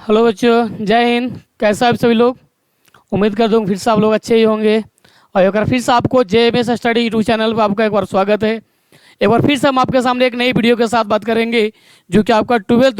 Hello बच्चों, जय हिंद। कैसा है आप सभी लोग? उम्मीद करता हूँ फिर से आप लोग अच्छे ही होंगे। और एक बार फिर से आपको JMS स्टडी यूट्यूब चैनल पर आपका एक बार स्वागत है। एक बार फिर से हम आपके सामने एक नई वीडियो के साथ बात करेंगे जो कि आपका 10th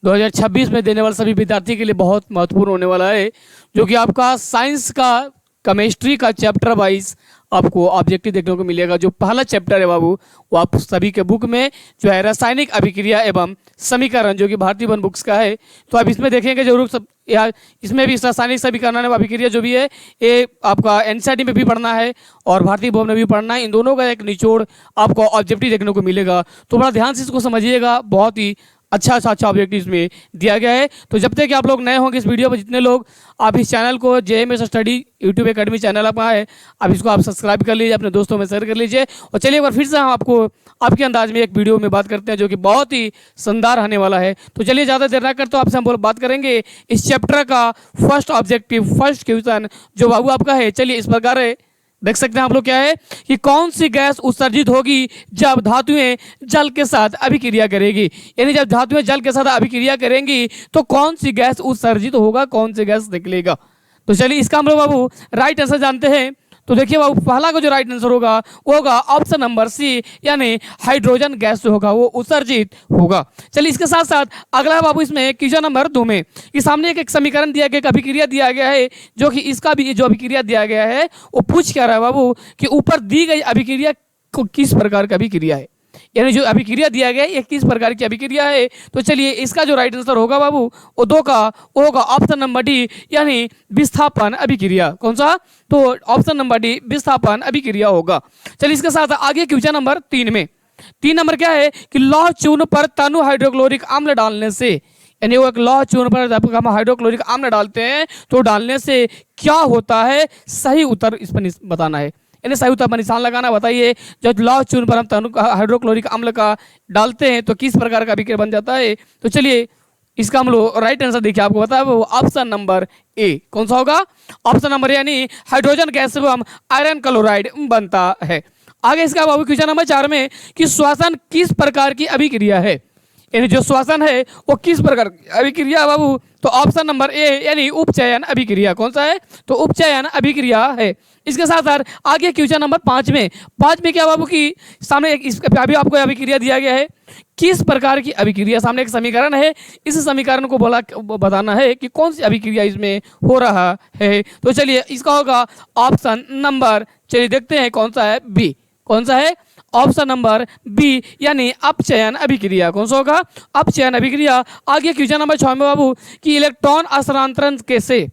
2026 में देने वाले सभी विद्यार्थी के लिए बहुत महत्वपूर्ण होने वाला है, जो कि आपका साइंस का केमिस्ट्री का चैप्टर वाइज आपको ऑब्जेक्टिव देखने को मिलेगा। जो पहला चैप्टर है बाबू, वो आप सभी के बुक में जो है रासायनिक अभिक्रिया एवं समीकरण, जो कि भारतीय वन बुक्स का है, तो आप इसमें देखेंगे जरूर सब। या इसमें भी रासायनिक समीकरण एवं अभिक्रिया जो भी है ये आपका NCERT में भी पढ़ना है और भारतीय भवन में भी पढ़ना है। इन दोनों का एक निचोड़ आपको ऑब्जेक्टिव देखने को मिलेगा, तो बड़ा ध्यान से इसको समझिएगा। बहुत ही अच्छा ऑब्जेक्टिव इसमें दिया गया है। तो जब तक कि आप लोग नए होंगे इस वीडियो पर, जितने लोग आप इस चैनल को JMS study YouTube academy channel आपका है, आप इसको आप सब्सक्राइब कर लीजिए, अपने दोस्तों में शेयर कर लीजिए। और चलिए एक बार फिर से हम आपको आपके अंदाज में एक वीडियो में बात करते हैं जो कि बहुत ही शानदार आने वाला है। तो चलिए ज़्यादा देर ना करते आपसे हम बात करेंगे इस चैप्टर का फर्स्ट ऑब्जेक्टिव, फर्स्ट क्वेश्चन जो बाबू आपका है। चलिए इस प्रकार है, देख सकते हैं आप लोग क्या है कि कौन सी गैस उत्सर्जित होगी जब धातुएं जल के साथ अभिक्रिया करेगी। यानी जब धातुएं जल के साथ अभिक्रिया करेंगी तो कौन सी गैस उत्सर्जित होगा, कौन सी गैस निकलेगा। तो चलिए इसका हम लोग बाबू राइट आंसर जानते हैं। तो देखिए बाबू, पहला का जो राइट आंसर होगा वो होगा ऑप्शन नंबर सी, यानी हाइड्रोजन गैस जो होगा वो उत्सर्जित होगा। चलिए इसके साथ साथ अगला है बाबू, इसमें क्वेश्चन नंबर 2 में कि सामने एक समीकरण दिया गया, एक अभिक्रिया दिया गया है, जो कि इसका भी जो अभिक्रिया दिया गया है वो पूछ क्या रहा है बाबू कि ऊपर दी गई अभिक्रिया को किस प्रकार का अभिक्रिया है। यानी जो अभिक्रिया दिया गया है ये किस प्रकार की अभिक्रिया है। तो चलिए इसका जो राइट आंसर होगा बाबू वो 2 का वो होगा ऑप्शन नंबर डी, यानी विस्थापन अभिक्रिया। कौन सा? तो ऑप्शन नंबर डी विस्थापन अभिक्रिया होगा। चलिए इसके साथ आगे क्वेश्चन नंबर 3 में 3 नंबर क्या है कि लौह चूर्ण पर तनु हाइड्रोक्लोरिक अम्ल डालने से, यानी वो एक लौह चूर्ण पर जब हम हाइड्रोक्लोरिक अम्ल डालते हैं तो डालने से क्या होता है। सही उत्तर इस पर बताना है, यानी सही उत्तर पर निशान लगाना। बताइए जब लौह चूर्ण पर हम तनु हाइड्रोक्लोरिक अम्ल का डालते हैं तो किस प्रकार का अभिक्रिया बन जाता है। तो चलिए इसका हम लोग राइट आंसर देखिए, आपको बताया वो ऑप्शन नंबर ए। कौन सा होगा? ऑप्शन नंबर, यानी हाइड्रोजन गैस से हम आयरन क्लोराइड बनता है। आगे इसका बाबू क्वेश्चन नंबर 4 में कि श्वसन किस प्रकार की अभिक्रिया है। यानी जो श्वसन है वो किस प्रकार की अभिक्रिया बाबू, तो ऑप्शन नंबर ए, यानी उपचयन अभिक्रिया। कौन सा है? तो उपचयन अभिक्रिया है। इसके साथ साथ आगे क्वेश्चन नंबर 5 में क्या बाबू की सामने एक अभी आपको अभिक्रिया दिया गया है, किस प्रकार की अभिक्रिया। सामने एक समीकरण है, इस समीकरण को बताना है कि कौन सी अभिक्रिया इसमें हो रहा है। तो चलिए इसका होगा ऑप्शन नंबर, चलिए देखते हैं कौन सा है, बी। कौन सा है? ऑप्शन नंबर बी, यानी अपचयन अभिक्रिया। कौन सा होगा? अपचयन अभिक्रिया। आगे क्वेश्चन नंबर 6 में बाबू कि इलेक्ट्रॉन स्थानांतरण कैसे,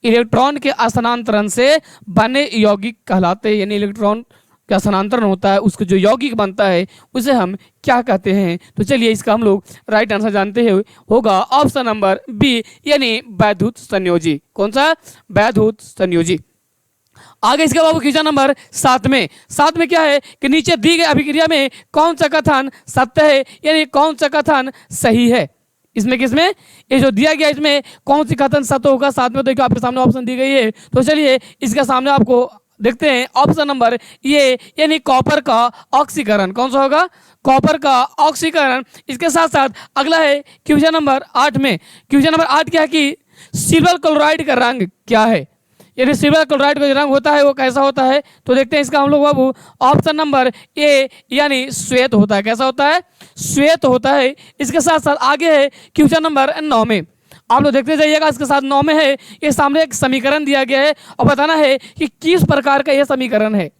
इलेक्ट्रॉन के स्थानांतरण से बने यौगिक कहलाते हैं। यानी इलेक्ट्रॉन का स्थानांतरण होता है, उसको जो यौगिक बनता है उसे हम क्या कहते हैं। तो चलिए इसका हम लोग राइट आंसर जानते हैं, होगा ऑप्शन नंबर बी, यानी वैद्युत संयोजी। कौन सा? वैद्युत संयोजी। आगे इसके बाबू क्वेश्चन नंबर 7 में क्या है कि नीचे दी गई अभिक्रिया में कौन सा कथन सत्य है, यानी कौन सा कथन सही है। इसमें किसमें ये जो दिया गया इसमें कौन सी कथन सत्य होगा। 7 में देखिए आपके सामने ऑप्शन दी गई है। तो चलिए इसके सामने आपको देखते हैं ऑप्शन नंबर ये, यानी कॉपर का ऑक्सीकरण। कौन सा होगा? कॉपर का ऑक्सीकरण। इसके साथ साथ अगला है क्वेश्चन नंबर 8 में। क्वेश्चन नंबर 8 क्या है कि सिल्वर क्लोराइड का रंग क्या है। यानी सिल्वर क्लोराइड का जो रंग होता है वो कैसा होता है। तो देखते हैं इसका हम लोग बाबू ऑप्शन नंबर ए, यानी श्वेत होता है। कैसा होता है? श्वेत होता है। इसके साथ साथ आगे है क्वेश्चन नंबर 9 में, आप लोग देखते जाइएगा। इसके साथ 9 में है, ये सामने एक समीकरण दिया गया है और बताना है कि किस प्रकार का यह समीकरण है।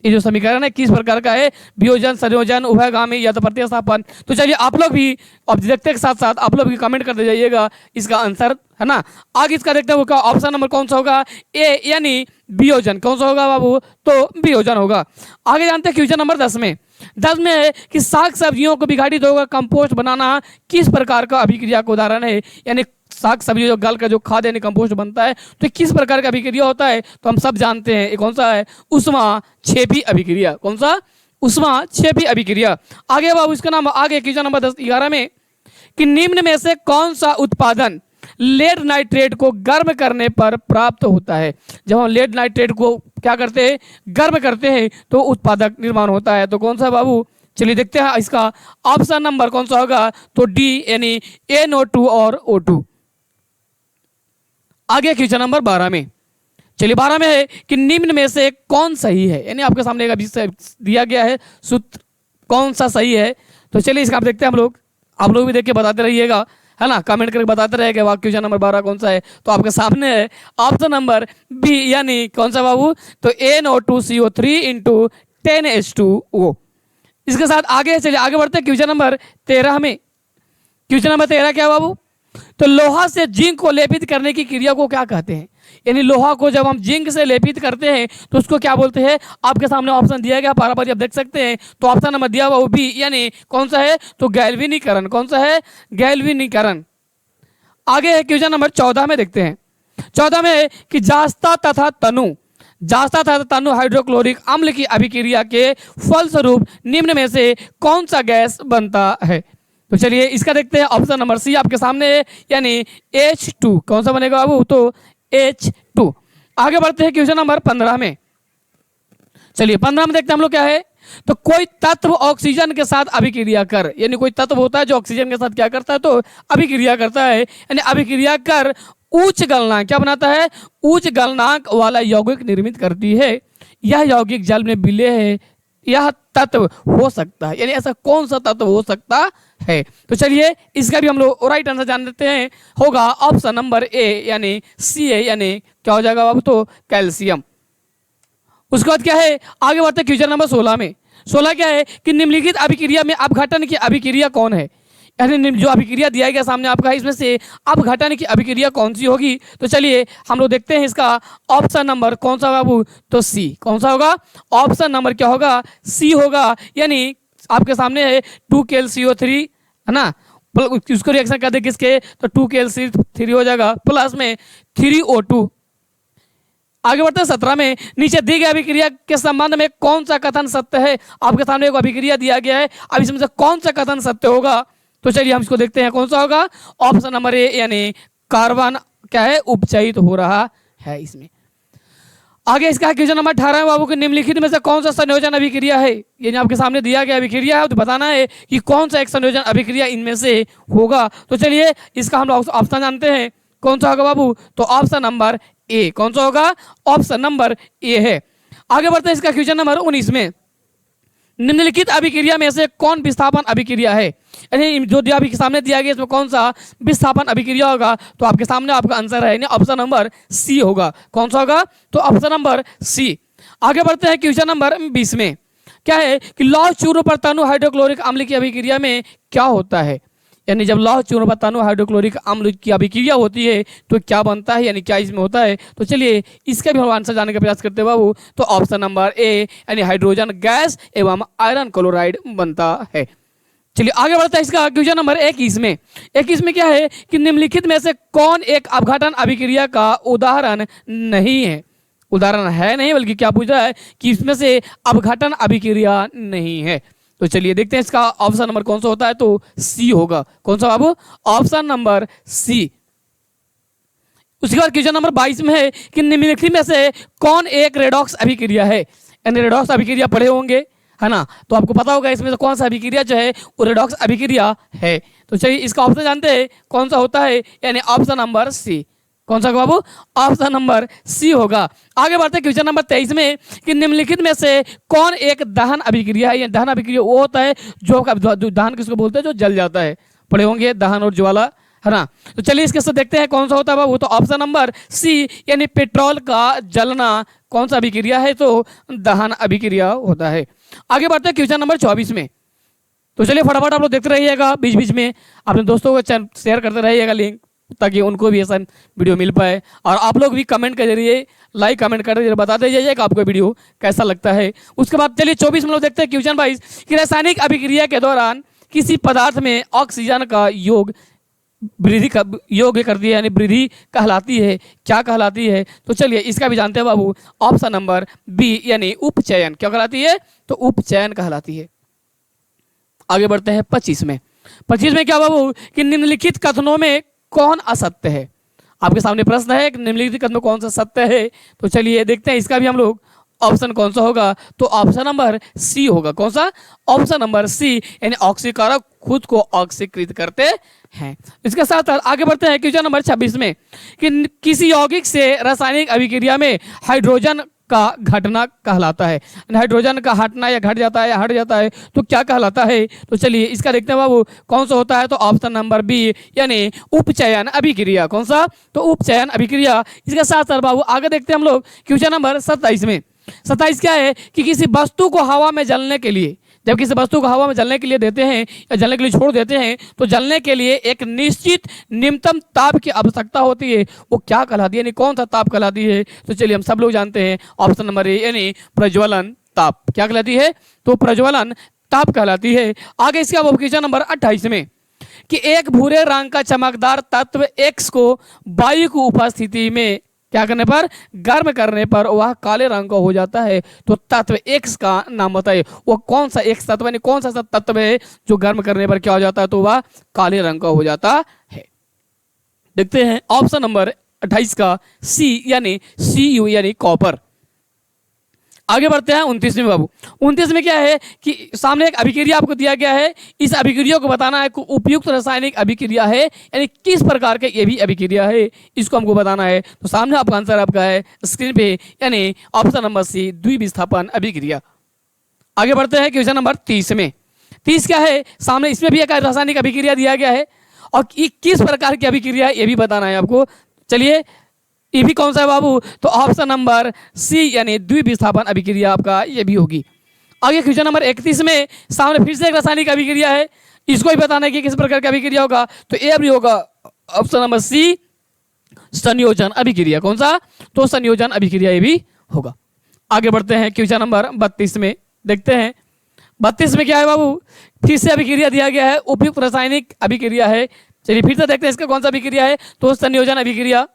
ये जो समीकरण है किस प्रकार का है, वियोजन, संयोजन, उभयगामी या तो प्रतिस्थापन। तो चलिए आप लोग भी अब देखते के साथ साथ आप लोग भी कमेंट करते जाइएगा इसका आंसर, है ना। आगे इसका देखते हैं वो क्या ऑप्शन नंबर कौन सा होगा, ए, यानी वियोजन। कौन सा होगा बाबू? तो वियोजन होगा। आगे जानते हैं क्वेश्चन नंबर 10 में है कि साग सब्जियों को विघटित होकर कंपोस्ट बनाना किस प्रकार का अभिक्रिया का उदाहरण है। यानी साग सब्जी जो गल का जो खाद यानी कंपोस्ट बनता है तो किस प्रकार का अभिक्रिया होता है। तो हम सब जानते हैं ये कौन सा है, ऊष्मा-क्षेपी अभिक्रिया। कौन सा? ऊष्मा-क्षेपी अभिक्रिया। आगे बाबू इसका नाम आगे क्वेश्चन नंबर 11 में कि निम्न में से कौन सा उत्पादन लेड नाइट्रेट को गर्म करने पर प्राप्त होता है। जब हम लेड नाइट्रेट को क्या करते हैं, गर्म करते हैं तो उत्पादक निर्माण होता है। तो कौन सा बाबू? चलिए देखते हैं इसका ऑप्शन नंबर कौन सा होगा, तो डी यानी NO2 और O2। आगे क्वेश्चन नंबर 12 में, चलिए 12 में है कि निम्न में से कौन सही है, यानी आपके सामने एक अभी दिया गया है सूत्र कौन सा सही है। तो चलिए इसका आप देखते हैं आप लोग भी देख के बताते रहिएगा, है ना, कमेंट करके बताते रहेगा क्वेश्चन नंबर 12 कौन सा है। तो आपके सामने है ऑप्शन नंबर बी, यानी कौन सा बाबू, तो NO2CO3 × 10H2O। इसके साथ आगे चलिए आगे बढ़ते हैं क्वेश्चन नंबर 13 में। क्वेश्चन नंबर 13 क्या है बाबू, तो लोहा से जिंक को लेपित करने की क्रिया को क्या कहते हैं, यानी लोहा को जब हम जिंक से लेपित करते हैं तो उसको क्या बोलते हैं। आपके सामने ऑप्शन दिया गया, पारा आप देख सकते हैं। तो ऑप्शन नंबर दिया हुआ बी, यानी कौन सा है, तो गैल्वेनीकरण। कौन सा है, गैल्वेनीकरण। आगे है क्वेश्चन नंबर 14 में, देखते हैं 14 में है कि जास्ता तथा तनु हाइड्रोक्लोरिक अम्ल की अभिक्रिया के फलस्वरूप निम्न में से कौन सा गैस बनता है। तो चलिए इसका देखते हैं ऑप्शन नंबर सी आपके सामने है, यानी H2। कौन सा बनेगा बाबू, तो H2। आगे बढ़ते हैं क्वेश्चन नंबर 15 में। चलिए 15 में देखते हैं हम लोग क्या है, तो कोई तत्व ऑक्सीजन के साथ अभिक्रिया कर, यानी कोई तत्व होता है जो ऑक्सीजन के साथ क्या करता है, तो अभिक्रिया करता है, यानी अभिक्रिया कर उच्च गलनांक क्या बनाता है, उच्च गलनांक वाला यौगिक निर्मित करती है। यह यौगिक जल में विलय है, यह तत्व हो सकता है, यानी ऐसा कौन सा तत्व हो सकता है। तो चलिए इसका भी हम लोग राइट आंसर जान लेते हैं, होगा ऑप्शन नंबर ए, यानी Ca, यानी क्या हो जाएगा बाबू, तो कैल्शियम। उसके बाद क्या है, आगे बढ़ते हैं क्वेश्चन नंबर 16 में। 16 क्या है कि निम्नलिखित अभिक्रिया में अपघटन की अभिक्रिया कौन है, यानी जो अभिक्रिया दिया गया सामने आपका, इसमें से अपघटन की अभिक्रिया कौन सी होगी। तो चलिए हम लोग देखते हैं इसका ऑप्शन नंबर कौन सा बाबू, तो सी। कौन सा होगा, ऑप्शन नंबर क्या होगा, सी होगा, यानी आपके सामने है 2KlCO3, है ना, उसको रिएक्शन कर दे किसके, तो 2KlCl3 हो जाएगा, प्लस में 3O2। आगे बढ़ते हैं 17 में, नीचे दी गई अभिक्रिया के संबंध में कौन सा कथन सत्य है। आपके सामने एक अभिक्रिया दिया गया है, अब इसमें से कौन सा कथन सत्य होगा। तो चलिए हम इसको देखते हैं कौन सा होगा, ऑप्शन नंबर ए, यानी कार्बन क्या है, उपचयित हो रहा है इसमें। आगे इसका क्वेश्चन नंबर 18 बाबू के निम्नलिखित में से कौन सा संयोजन अभिक्रिया है, यानी आपके सामने दिया गया अभिक्रिया है, तो बताना है कि कौन सा एक संयोजन अभिक्रिया इनमें से होगा। तो चलिए इसका हम लोग ऑप्शन जानते हैं, कौन सा होगा बाबू, तो ऑप्शन नंबर ए। कौन सा होगा, ऑप्शन नंबर ए है। आगे बढ़ते हैं इसका क्वेश्चन नंबर 19 में, निम्नलिखित अभिक्रिया में से कौन विस्थापन अभिक्रिया है, यानी जो आपके सामने दिया गया इसमें कौन सा विस्थापन अभिक्रिया होगा। तो आपके सामने आपका आंसर है, यानी ऑप्शन नंबर सी होगा। कौन सा होगा, तो ऑप्शन नंबर सी। आगे बढ़ते हैं क्वेश्चन नंबर 20 में, क्या है कि लौह चूर्ण पर तनु हाइड्रोक्लोरिक अम्ल की अभिक्रिया में क्या होता है, यानी जब लौह चूर्ण पर तनु हाइड्रोक्लोरिक अम्ल की अभिक्रिया होती है तो क्या बनता है, यानी क्या इसमें होता है। तो चलिए इसका भी हम आंसर जानने का प्रयास करते हैं बाबू। तो ऑप्शन नंबर ए, यानी हाइड्रोजन गैस एवं आयरन क्लोराइड बनता है। चलिए आगे बढ़ता है इसका क्वेश्चन नंबर 21 में। 21 में क्या है कि निम्नलिखित में से कौन एक अपघटन अभिक्रिया का उदाहरण नहीं है, उदाहरण है नहीं बल्कि क्या पूछ रहा है कि इसमें से अपघटन अभिक्रिया नहीं है। तो चलिए देखते हैं इसका ऑप्शन नंबर कौन सा होता है, तो सी होगा। कौन सा बाबू, ऑप्शन नंबर सी। उसके बाद क्वेश्चन नंबर 22 में है कि निम्नलिखित में से कौन एक रेडॉक्स अभिक्रिया है, यानी रेडॉक्स अभिक्रिया पढ़े होंगे, है ना, तो आपको पता होगा इसमें से कौन सा अभिक्रिया जो है वो रेडॉक्स अभिक्रिया है। तो चलिए इसका ऑप्शन जानते हैं कौन सा होता है, यानी ऑप्शन नंबर सी। कौन सा बाबू, ऑप्शन नंबर सी होगा। आगे बढ़ते हैं क्वेश्चन नंबर 23 में कि निम्नलिखित में से कौन एक दहन अभिक्रिया है, या दहन अभिक्रिया वो होता है जो दहन किसको बोलते हैं, जो जल जाता है, पढ़े होंगे दहन और ज्वाला, है ना। तो चलिए इसके साथ देखते हैं कौन सा होता है बाबू, तो ऑप्शन नंबर सी, यानी पेट्रोल का जलना कौन सा अभिक्रिया है, तो दहन अभिक्रिया होता है। आगे बढ़ते हैं क्वेश्चन नंबर 24 में। तो चलिए फटाफट आप लोग देखते रहिएगा, बीच बीच में अपने दोस्तों को शेयर करते रहिएगा लिंक, ताकि उनको भी ऐसा वीडियो मिल पाए। और आप लोग भी कमेंट के जरिए, लाइक कमेंट कर जरिए बताते जाइए कि आपको वीडियो कैसा लगता है। उसके बाद चलिए 24 में लोग देखते हैं क्वेश्चन 22 कि रासायनिक अभिक्रिया के दौरान किसी पदार्थ में ऑक्सीजन का योग वृद्धि योग करती है, यानी वृद्धि कहलाती है, क्या कहलाती है। तो चलिए इसका भी जानते हैं बाबू, ऑप्शन नंबर बी, यानी उपचयन। क्या कहलाती है, तो उपचयन कहलाती है। आगे बढ़ते हैं 25 में। 25 में क्या बाबू कि निम्नलिखित कथनों में कौन असत्य है। आपके सामने प्रश्न है कि निम्नलिखित कथनों में कौन सा सत्य है। तो चलिए देखते हैं इसका भी हम लोग ऑप्शन कौन सा होगा? तो ऑप्शन नंबर सी होगा। कौन सा? ऑप्शन नंबर सी, यानी ऑक्सीकारक खुद को ऑक्सीकृत करते हैं। इसके साथ साथ आगे बढ़ते हैं क्वेश्चन नंबर 26 में कि किसी यौगिक से रासायनिक अभिक्रिया में हाइड्रोजन का घटना कहलाता है। हाइड्रोजन का हटना या घट जाता है या हट जाता है तो क्या कहलाता है? तो चलिए इसका देखते हैं बाबू कौन सा होता है। तो ऑप्शन नंबर बी, यानी उपचयन अभिक्रिया। कौन सा? तो उपचयन अभिक्रिया। इसके साथ साथ बाबू आगे देखते हैं हम लोग क्वेश्चन नंबर 27 में। 27 क्या है कि किसी वस्तु को हवा में जलने के लिए, जब किसी वस्तु को हवा में जलने के लिए देते हैं या जलने के लिए छोड़ देते हैं तो जलने के लिए एक निश्चित न्यूनतम ताप की आवश्यकता होती है। वो क्या कहलाती है, यानी कौन सा ताप कहलाती है? तो चलिए हम सब लोग जानते हैं ऑप्शन नंबर ए, यानी प्रज्वलन ताप। क्या कहलाती है? तो प्रज्वलन ताप कहलाती है। आगे इसका क्वेश्चन नंबर 28 में कि एक भूरे रंग का चमकदार तत्व एक्स को वायु की उपस्थिति में क्या करने पर, गर्म करने पर वह काले रंग का हो जाता है। तो तत्व एक्स का नाम बताइए, वो कौन सा एक्स तत्व, यानी कौन सा तत्व है जो गर्म करने पर क्या हो जाता है? तो वह काले रंग का हो जाता है। देखते हैं ऑप्शन नंबर 28 का सी, यानी Cu, यानी कॉपर। आगे बढ़ते हैं 29 में बाबू। 29 में क्या है कि सामने एक अभिक्रिया आपको दिया गया है, इस अभिक्रिया को बताना है उपयुक्त रासायनिक अभिक्रिया है, यानी किस प्रकार के ये भी अभिक्रिया है इसको हमको बताना है। तो सामने आपका आंसर आपका है स्क्रीन पे, यानी ऑप्शन नंबर सी, द्विविस्थापन अभिक्रिया। आगे बढ़ते हैं क्वेश्चन नंबर 30 में। 30 क्या है सामने, इसमें भी एक रासायनिक अभिक्रिया दिया गया है और किस प्रकार की अभिक्रिया है ये भी बताना है आपको। चलिए ये भी कौन सा है बाबू? तो ऑप्शन नंबर सी, यानी द्विविस्थापन अभिक्रिया आपका ये भी होगी। आगे क्वेश्चन नंबर 31 में सामने फिर से एक रासायनिक अभिक्रिया है, इसको ही बताना है कि किस प्रकार की अभिक्रिया होगा। तो ये भी होगा ऑप्शन नंबर सी, संयोजन अभिक्रिया। कौन सा? तो संयोजन अभिक्रिया ये भी होगा। आगे बढ़ते हैं क्वेश्चन नंबर 32 में। देखते हैं 32 में क्या है बाबू, फिर से अभिक्रिया दिया गया है, उपयुक्त रासायनिक अभिक्रिया है। चलिए फिर से देखते हैं इसका कौन सा अभिक्रिया है, तो संयोजन अभिक्रिया।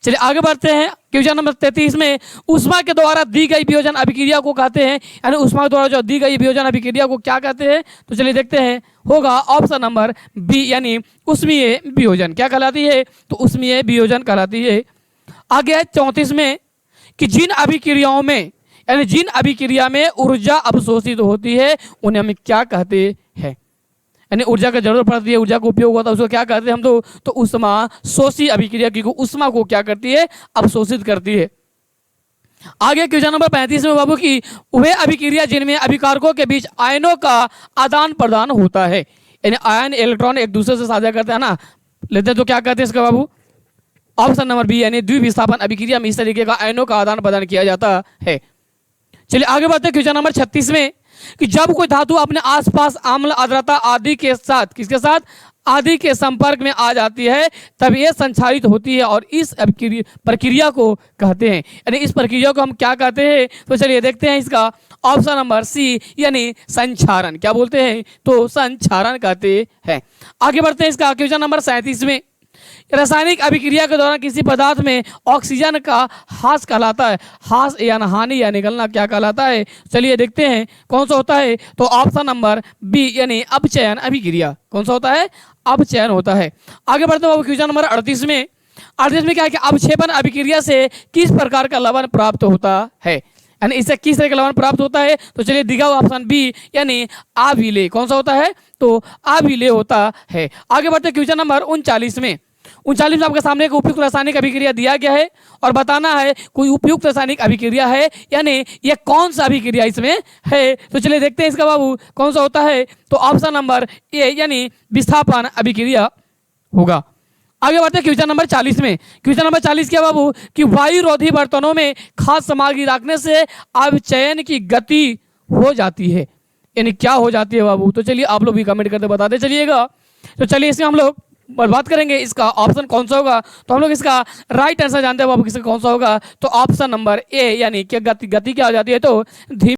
चलिए आगे बढ़ते हैं क्वेश्चन नंबर 33 में ऊष्मा के द्वारा दी गई वियोजन अभिक्रिया को कहते हैं, यानी ऊष्मा के द्वारा जो दी गई वियोजन अभिक्रिया को क्या कहते हैं? तो चलिए देखते हैं, होगा ऑप्शन नंबर बी, यानी ऊष्मीय वियोजन। क्या कहलाती है? तो ऊष्मीय वियोजन कहलाती है। आगे है 34 में कि जिन अभिक्रियाओं में, यानी जिन अभिक्रिया में ऊर्जा अवशोषित होती है उन्हें हम क्या कहते हैं, यानी ऊर्जा की जरूरत पड़ती है, ऊर्जा का उपयोग होता है, उसको क्या कहते हैं हम? तो उष्मा शोषी अभिक्रिया की उष्मा को क्या करती है? अवशोषित करती है। आगे क्वेश्चन नंबर 35 में बाबू की वे अभिक्रिया जिनमें अभिकारकों के बीच आयनों का आदान प्रदान होता है, यानी आयन इलेक्ट्रॉन एक दूसरे से साझा करते हैं ना, लेते हैं, तो क्या कहते हैं इसका बाबू? ऑप्शन नंबर बी, यानी द्विविस्थापन अभिक्रिया में इस तरीके का आयनों का आदान प्रदान किया जाता है। चलिए आगे बढ़ते हैं क्वेश्चन नंबर 36 में कि जब कोई धातु अपने आसपास अम्ल, आर्द्रता आदि के साथ, किसके साथ? आदि के संपर्क में आ जाती है तब यह संक्षारित होती है और इस प्रक्रिया को कहते हैं, यानी इस प्रक्रिया को हम क्या कहते हैं? तो चलिए देखते हैं इसका ऑप्शन नंबर सी, यानी संक्षारण। क्या बोलते हैं? तो संक्षारण कहते हैं। आगे बढ़ते हैं इसका क्वेश्चन नंबर 37 में रासायनिक अभिक्रिया के दौरान किसी पदार्थ में ऑक्सीजन का ह्रास कहलाता है, ह्रास या हानि या निकलना क्या कहलाता है? चलिए देखते हैं कौन सा होता है। तो ऑप्शन नंबर बी, यानी अपचयन अभिक्रिया। कौन सा होता है? अपचयन होता है। आगे बढ़ते हैं क्वेश्चन नंबर 38 में। 38 में क्या है कि अवक्षेपण अभिक्रिया से किस प्रकार का लवण प्राप्त होता है, यानी इससे किस तरह का लवण प्राप्त होता है? तो चलिए दिखा हुआ ऑप्शन बी, यानी आविलेय। कौन सा होता है? तो आविलेय होता है। आगे बढ़ते क्वेश्चन नंबर 39 में। 39 में आपके सामने एक उपयुक्त रासायनिक अभिक्रिया दिया गया है और बताना है कोई उपयुक्त रासायनिक अभिक्रिया है, यानी ये कौन सा अभिक्रिया इसमें है। तो चलिए देखते हैं इसका बाबू कौन सा होता है। तो ऑप्शन नंबर ए, यानी विस्थापन अभिक्रिया होगा। आगे बढ़ते हैं क्वेश्चन नंबर 40 में। क्वेश्चन नंबर 40 क्या बाबू कि वायुरोधी बर्तनों में खास सामग्री रखने से अवचयन की गति हो जाती है, यानी क्या हो जाती है बाबू? तो चलिए आप लोग भी कमेंट करके बताते चलिएगा। तो चलिए इसमें हम लोग बात करेंगे इसका ऑप्शन कौन सा होगा। तो हम लोग इसका राइट आंसर जानते हैं बाबू, किसका कौन सा होगा? तो ऑप्शन नंबर ए, यानी कि गति क्या हो जाती है? तो धीमी